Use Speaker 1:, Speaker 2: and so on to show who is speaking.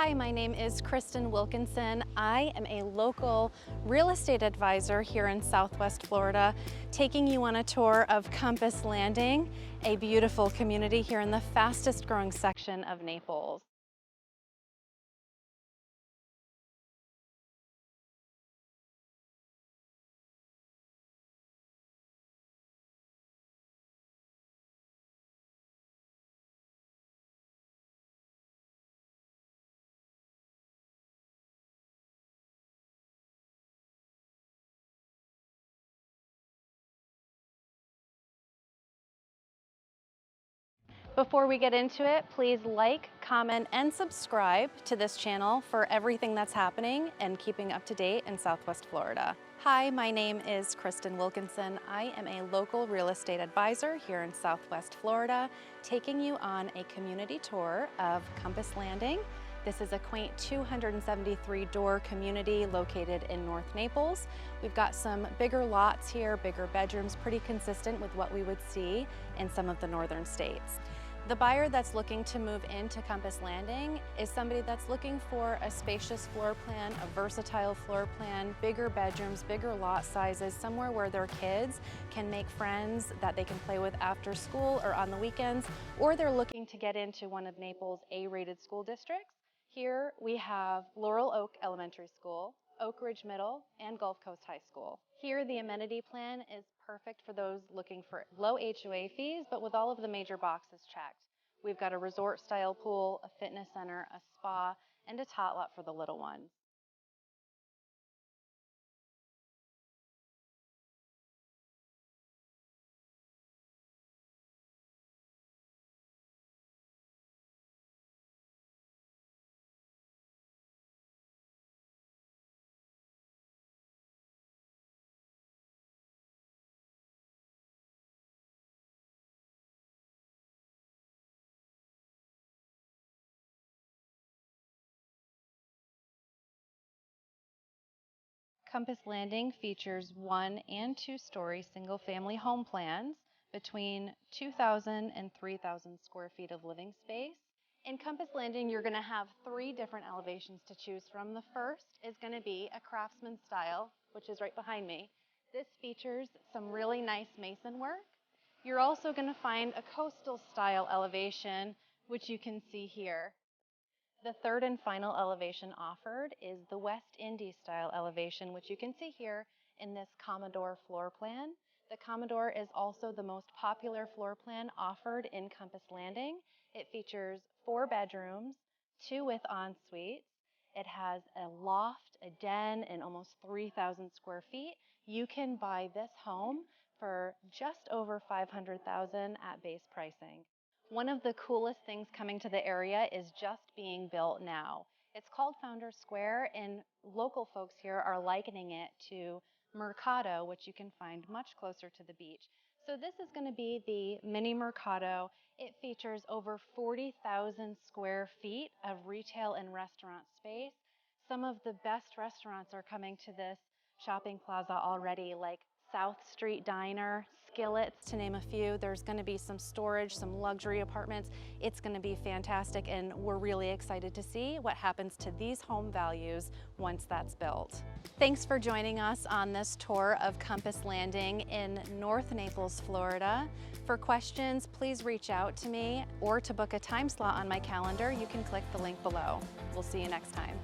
Speaker 1: Hi, my name is Kristin Wilkinson. I am a local real estate advisor here in Southwest Florida, taking you on a tour of Compass Landing, a beautiful community here in the fastest growing section of Naples. Before we get into it, please like, comment, and subscribe to this channel for everything that's happening and keeping up to date in Southwest Florida. Hi, my name is Kristin Wilkinson. I am a local real estate advisor here in Southwest Florida, taking you on a community tour of Compass Landing. This is a quaint 273-door community located in North Naples. We've got some bigger lots here, bigger bedrooms, pretty consistent with what we would see in some of the northern states. The buyer that's looking to move into Compass Landing is somebody that's looking for a spacious floor plan, a versatile floor plan, bigger bedrooms, bigger lot sizes, somewhere where their kids can make friends that they can play with after school or on the weekends, or they're looking to get into one of Naples' A-rated school districts. Here we have Laurel Oak Elementary School, Oak Ridge Middle, and Gulf Coast High School. Here the amenity plan is perfect for those looking for low HOA fees, but with all of the major boxes checked. We've got a resort-style pool, a fitness center, a spa, and a tot lot for the little ones. Compass Landing features 1- and 2-story single-family home plans between 2,000 and 3,000 square feet of living space. In Compass Landing, you're going to have 3 different elevations to choose from. The first is going to be a craftsman style, which is right behind me. This features some really nice mason work. You're also going to find a coastal style elevation, which you can see here. The third and final elevation offered is the West Indies style elevation, which you can see here in this Commodore floor plan. The Commodore is also the most popular floor plan offered in Compass Landing. It features 4 bedrooms, 2 with en-suites. It has a loft, a den, and almost 3,000 square feet. You can buy this home for just over $500,000 at base pricing. One of the coolest things coming to the area is just being built now. It's called Founders Square, and local folks here are likening it to Mercado, which you can find much closer to the beach. So this is going to be the mini Mercado. It features over 40,000 square feet of retail and restaurant space. Some of the best restaurants are coming to this shopping plaza already, like South Street Diner, Skillets, to name a few. There's going to be some storage, some luxury apartments. It's going to be fantastic, and we're really excited to see what happens to these home values once that's built. Thanks for joining us on this tour of Compass Landing in North Naples, Florida. For questions, please reach out to me, or to book a time slot on my calendar, you can click the link below. We'll see you next time.